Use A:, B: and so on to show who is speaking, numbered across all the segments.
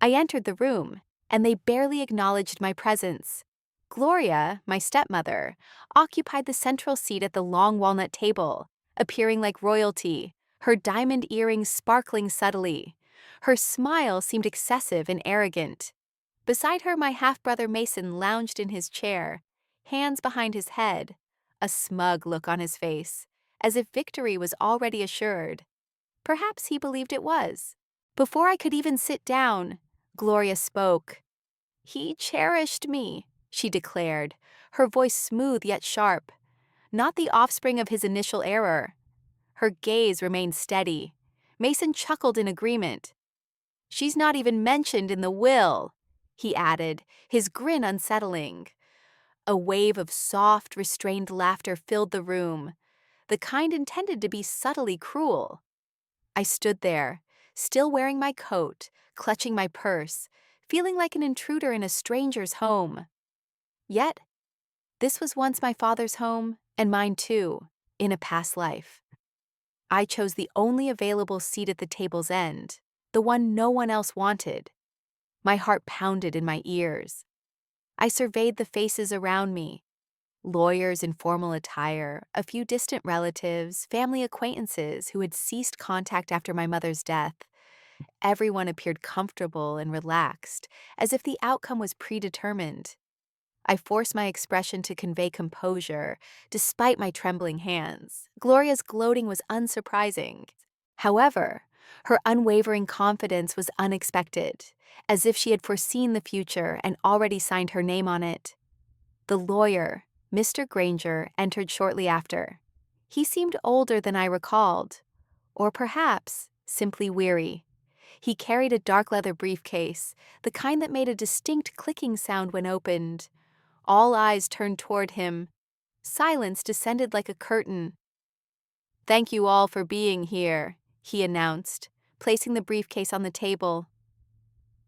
A: I entered the room, and they barely acknowledged my presence. Gloria, my stepmother, occupied the central seat at the long walnut table, appearing like royalty, her diamond earrings sparkling subtly. Her smile seemed excessive and arrogant. Beside her, my half-brother Mason lounged in his chair, hands behind his head, a smug look on his face, as if victory was already assured. Perhaps he believed it was. Before I could even sit down, Gloria spoke. "He cherished me," she declared, her voice smooth yet sharp. Not the offspring of his initial error. Her gaze remained steady. Mason chuckled in agreement. "She's not even mentioned in the will," he added, his grin unsettling. A wave of soft, restrained laughter filled the room, the kind intended to be subtly cruel. I stood there, still wearing my coat, clutching my purse, feeling like an intruder in a stranger's home. Yet, this was once my father's home, and mine too, in a past life. I chose the only available seat at the table's end, the one no one else wanted. My heart pounded in my ears. I surveyed the faces around me. Lawyers in formal attire, a few distant relatives, family acquaintances who had ceased contact after my mother's death. Everyone appeared comfortable and relaxed, as if the outcome was predetermined. I forced my expression to convey composure, despite my trembling hands. Gloria's gloating was unsurprising. However, her unwavering confidence was unexpected, as if she had foreseen the future and already signed her name on it. The lawyer, Mr. Granger, entered shortly after. He seemed older than I recalled, or perhaps simply weary. He carried a dark leather briefcase, the kind that made a distinct clicking sound when opened. All eyes turned toward him. Silence descended like a curtain. "Thank you all for being here," he announced, placing the briefcase on the table.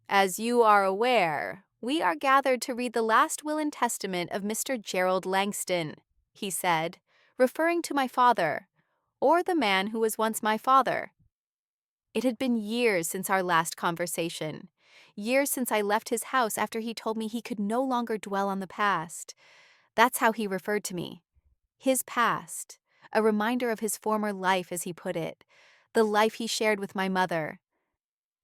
A: "As you are aware, we are gathered to read the last will and testament of Mr. Gerald Langston," he said, referring to my father, or the man who was once my father. It had been years since our last conversation, years since I left his house after he told me he could no longer dwell on the past. That's how he referred to me. His past, a reminder of his former life, as he put it, the life he shared with my mother.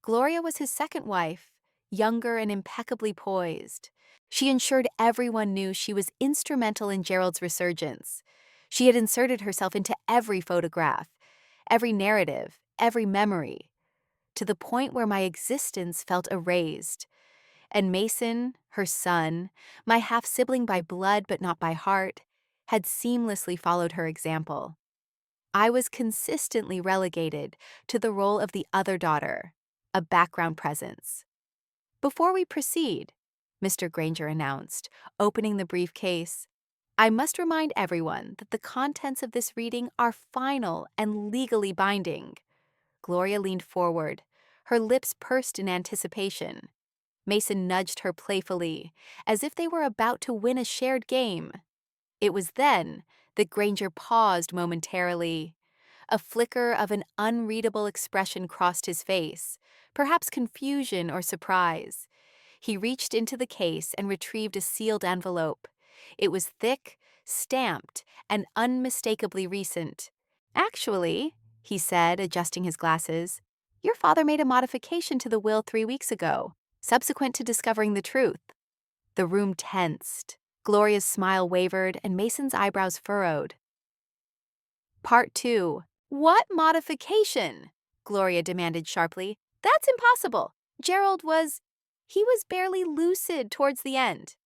A: Gloria was his second wife, younger and impeccably poised. She ensured everyone knew she was instrumental in Gerald's resurgence. She had inserted herself into every photograph, every narrative, every memory, to the point where my existence felt erased. And Mason, her son, my half-sibling by blood but not by heart, had seamlessly followed her example. I was consistently relegated to the role of the other daughter, a background presence. "Before we proceed," Mr. Granger announced, opening the briefcase, "I must remind everyone that the contents of this reading are final and legally binding." Gloria leaned forward, her lips pursed in anticipation. Mason nudged her playfully, as if they were about to win a shared game. It was then that Granger paused momentarily. A flicker of an unreadable expression crossed his face, perhaps confusion or surprise. He reached into the case and retrieved a sealed envelope. It was thick, stamped, and unmistakably recent. "Actually," he said, adjusting his glasses, "your father made a modification to the will 3 weeks ago, subsequent to discovering the truth." The room tensed. Gloria's smile wavered and Mason's eyebrows furrowed. Part 2. "What modification?" Gloria demanded sharply. "That's impossible. He was barely lucid towards the end."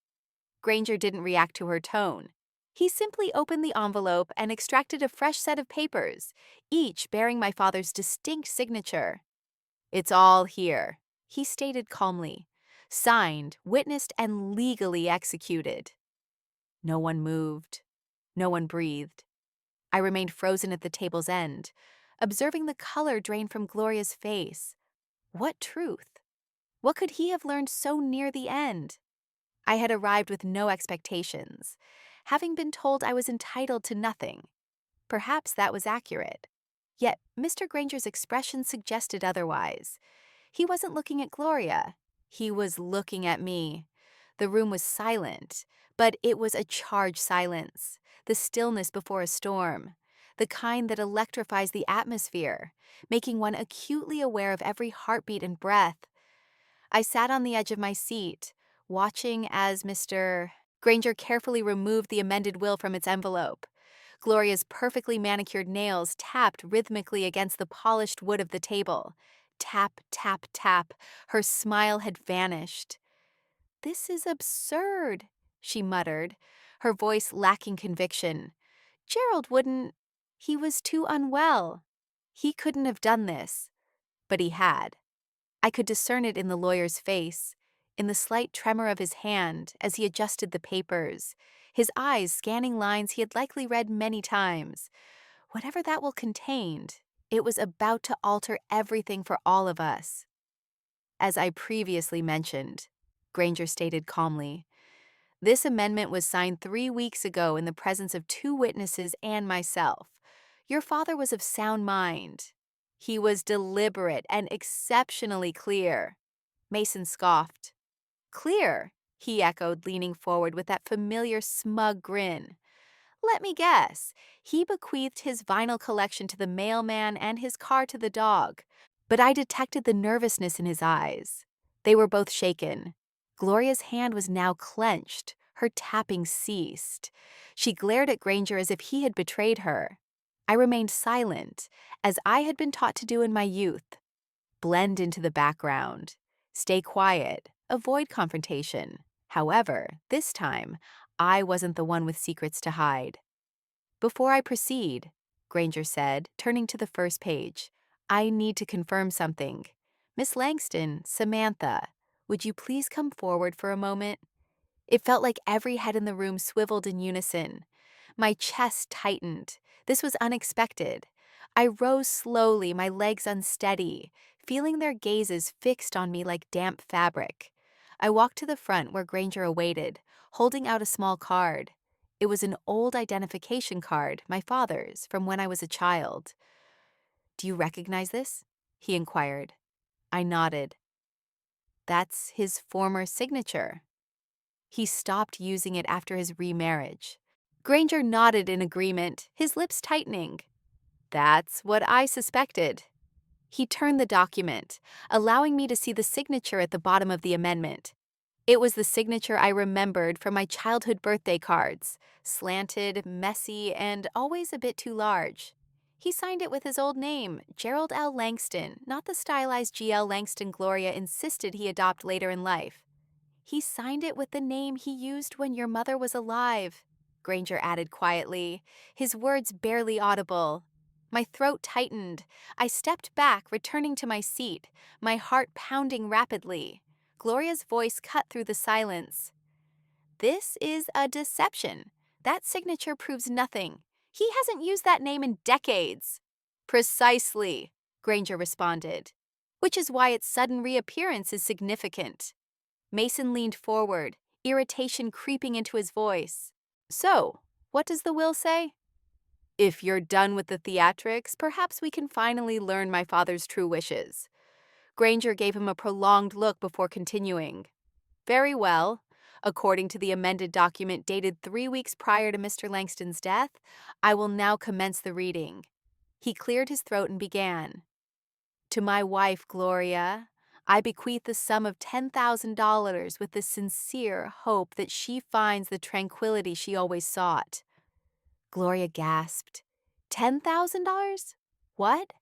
A: Granger didn't react to her tone. He simply opened the envelope and extracted a fresh set of papers, each bearing my father's distinct signature. "It's all here," he stated calmly. "Signed, witnessed, and legally executed." No one moved. No one breathed. I remained frozen at the table's end, observing the color drain from Gloria's face. What truth? What could he have learned so near the end? I had arrived with no expectations, having been told I was entitled to nothing. Perhaps that was accurate. Yet Mr. Granger's expression suggested otherwise. He wasn't looking at Gloria. He was looking at me. The room was silent, but it was a charged silence, the stillness before a storm, the kind that electrifies the atmosphere, making one acutely aware of every heartbeat and breath. I sat on the edge of my seat, watching as Mr. Granger carefully removed the amended will from its envelope. Gloria's perfectly manicured nails tapped rhythmically against the polished wood of the table. Tap, tap, tap. Her smile had vanished. "This is absurd," she muttered, her voice lacking conviction. "Gerald wouldn't. He was too unwell. He couldn't have done this." But he had. I could discern it in the lawyer's face, in the slight tremor of his hand as he adjusted the papers, his eyes scanning lines he had likely read many times. Whatever that will contained, it was about to alter everything for all of us. "As I previously mentioned," Granger stated calmly, "this amendment was signed 3 weeks ago in the presence of 2 witnesses and myself. Your father was of sound mind. He was deliberate and exceptionally clear." Mason scoffed. "Clear?" he echoed, leaning forward with that familiar smug grin. "Let me guess. He bequeathed his vinyl collection to the mailman and his car to the dog." But I detected the nervousness in his eyes. They were both shaken. Gloria's hand was now clenched. Her tapping ceased. She glared at Granger as if he had betrayed her. I remained silent, as I had been taught to do in my youth. Blend into the background. Stay quiet. Avoid confrontation. However, this time, I wasn't the one with secrets to hide. "Before I proceed," Granger said, turning to the first page, "I need to confirm something. Miss Langston, Samantha, would you please come forward for a moment?" It felt like every head in the room swiveled in unison. My chest tightened. This was unexpected. I rose slowly, my legs unsteady, feeling their gazes fixed on me like damp fabric. I walked to the front where Granger awaited, holding out a small card. It was an old identification card, my father's, from when I was a child. "Do you recognize this?" he inquired. I nodded. "That's his former signature. He stopped using it after his remarriage." Granger nodded in agreement, his lips tightening. "That's what I suspected." He turned the document, allowing me to see the signature at the bottom of the amendment. It was the signature I remembered from my childhood birthday cards, slanted, messy, and always a bit too large. He signed it with his old name, Gerald L. Langston, not the stylized G.L. Langston Gloria insisted he adopt later in life. "He signed it with the name he used when your mother was alive," Granger added quietly, his words barely audible. My throat tightened. I stepped back, returning to my seat, my heart pounding rapidly. Gloria's voice cut through the silence. "This is a deception. That signature proves nothing. He hasn't used that name in decades." "Precisely," Granger responded, "which is why its sudden reappearance is significant." Mason leaned forward, irritation creeping into his voice. "So, what does the will say?" "If you're done with the theatrics, perhaps we can finally learn my father's true wishes." Granger gave him a prolonged look before continuing. "Very well. According to the amended document dated 3 weeks prior to Mr. Langston's death, I will now commence the reading." He cleared his throat and began. "To my wife, Gloria, I bequeath the sum of $10,000 with the sincere hope that she finds the tranquility she always sought." Gloria gasped. $10,000? What?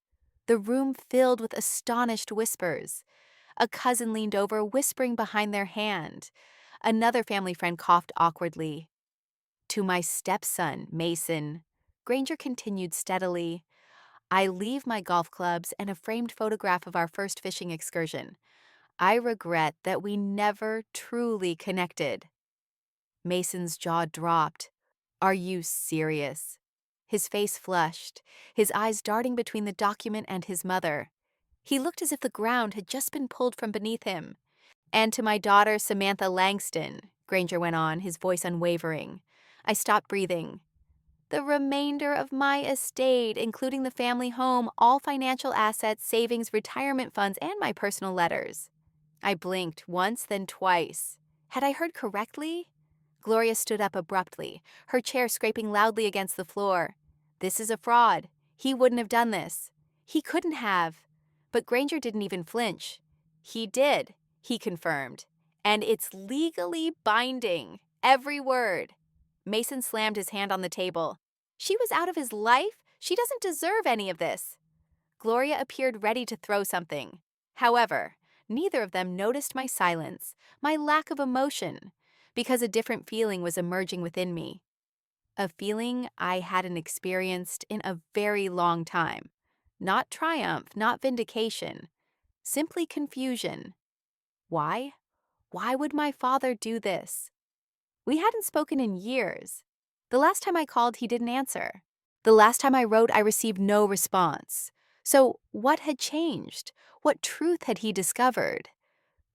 A: The room filled with astonished whispers. A cousin leaned over, whispering behind their hand. Another family friend coughed awkwardly. "To my stepson, Mason," Granger continued steadily, "I leave my golf clubs and a framed photograph of our first fishing excursion. I regret that we never truly connected." Mason's jaw dropped. "Are you serious?" His face flushed, his eyes darting between the document and his mother. He looked as if the ground had just been pulled from beneath him. "And to my daughter, Samantha Langston," Granger went on, his voice unwavering. I stopped breathing. "The remainder of my estate, including the family home, all financial assets, savings, retirement funds, and my personal letters." I blinked once, then twice. Had I heard correctly? Gloria stood up abruptly, her chair scraping loudly against the floor. This is a fraud. He wouldn't have done this. He couldn't have. But Granger didn't even flinch. He did, he confirmed. And it's legally binding. Every word. Mason slammed his hand on the table. She was out of his life? She doesn't deserve any of this. Gloria appeared ready to throw something. However, neither of them noticed my silence, my lack of emotion, because a different feeling was emerging within me. A feeling I hadn't experienced in a very long time. Not triumph, not vindication, simply confusion. Why? Why would my father do this? We hadn't spoken in years. The last time I called, he didn't answer. The last time I wrote, I received no response. So what had changed? What truth had he discovered?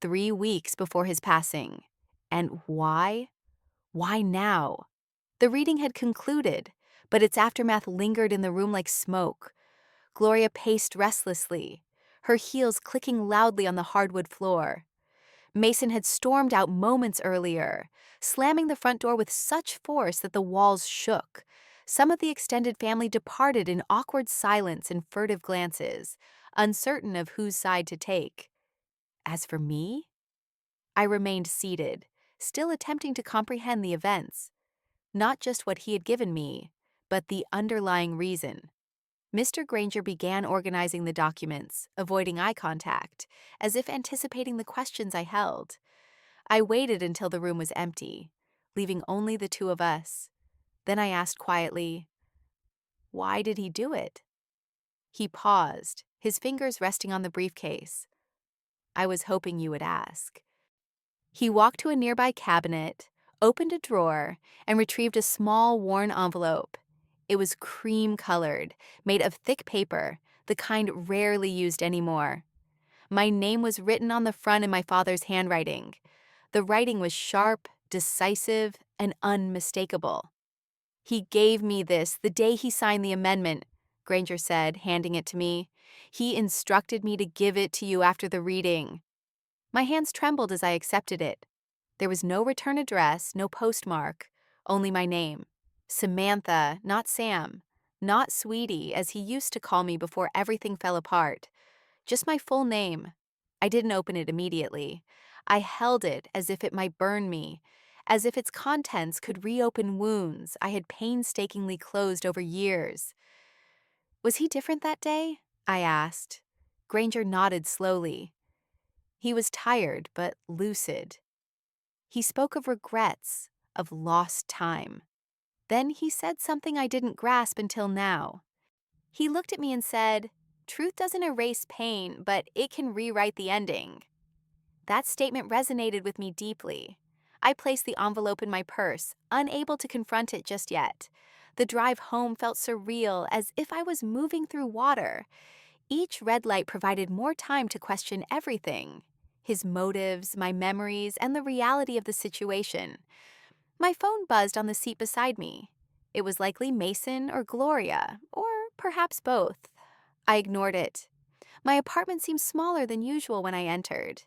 A: 3 weeks before his passing. And why? Why now? The reading had concluded, but its aftermath lingered in the room like smoke. Gloria paced restlessly, her heels clicking loudly on the hardwood floor. Mason had stormed out moments earlier, slamming the front door with such force that the walls shook. Some of the extended family departed in awkward silence and furtive glances, uncertain of whose side to take. As for me, I remained seated, still attempting to comprehend the events. Not just what he had given me, but the underlying reason. Mr. Granger began organizing the documents, avoiding eye contact, as if anticipating the questions I held. I waited until the room was empty, leaving only the two of us. Then I asked quietly, "Why did he do it?" He paused, his fingers resting on the briefcase. "I was hoping you would ask." He walked to a nearby cabinet, opened a drawer, and retrieved a small, worn envelope. It was cream-colored, made of thick paper, the kind rarely used anymore. My name was written on the front in my father's handwriting. The writing was sharp, decisive, and unmistakable. "He gave me this the day he signed the amendment," Granger said, handing it to me. "He instructed me to give it to you after the reading." My hands trembled as I accepted it. There was no return address, no postmark, only my name. Samantha, not Sam. Not Sweetie, as he used to call me before everything fell apart. Just my full name. I didn't open it immediately. I held it as if it might burn me, as if its contents could reopen wounds I had painstakingly closed over years. "Was he different that day?" I asked. Granger nodded slowly. He was tired but lucid. He spoke of regrets, of lost time. Then he said something I didn't grasp until now. He looked at me and said, "Truth doesn't erase pain, but it can rewrite the ending." That statement resonated with me deeply. I placed the envelope in my purse, unable to confront it just yet. The drive home felt surreal, as if I was moving through water. Each red light provided more time to question everything: his motives, my memories, and the reality of the situation. My phone buzzed on the seat beside me. It was likely Mason or Gloria, or perhaps both. I ignored it. My apartment seemed smaller than usual when I entered.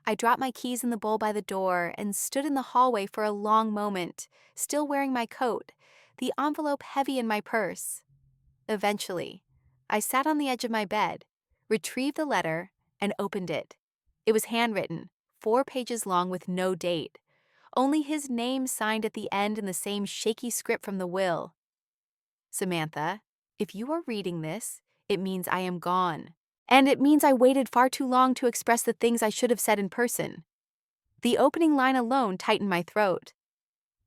A: I dropped my keys in the bowl by the door and stood in the hallway for a long moment, still wearing my coat, the envelope heavy in my purse. Eventually, I sat on the edge of my bed, retrieved the letter, and opened it. It was handwritten, 4 pages long with no date. Only his name signed at the end in the same shaky script from the will. "Samantha, if you are reading this, it means I am gone. And it means I waited far too long to express the things I should have said in person." The opening line alone tightened my throat.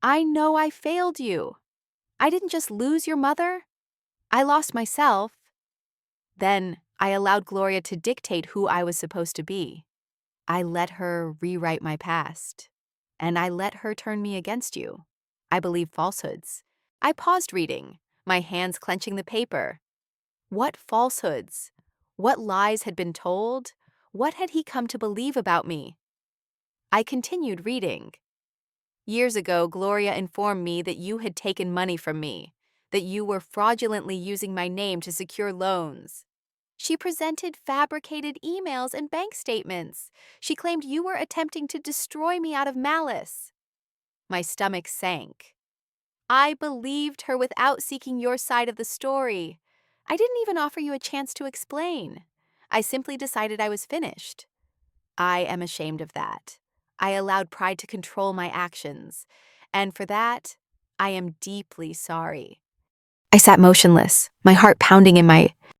A: "I know I failed you. I didn't just lose your mother. I lost myself." Then I allowed Gloria to dictate who I was supposed to be. I let her rewrite my past. And I let her turn me against you. I believed falsehoods. I paused reading, my hands clenching the paper. What falsehoods? What lies had been told? What had he come to believe about me? I continued reading. "Years ago, Gloria informed me that you had taken money from me, that you were fraudulently using my name to secure loans." She presented fabricated emails and bank statements. She claimed you were attempting to destroy me out of malice. My stomach sank. I believed her without seeking your side of the story. I didn't even offer you a chance to explain. I simply decided I was finished. I am ashamed of that. I allowed pride to control my actions, and for that, I am deeply sorry. I sat motionless, my heart pounding in my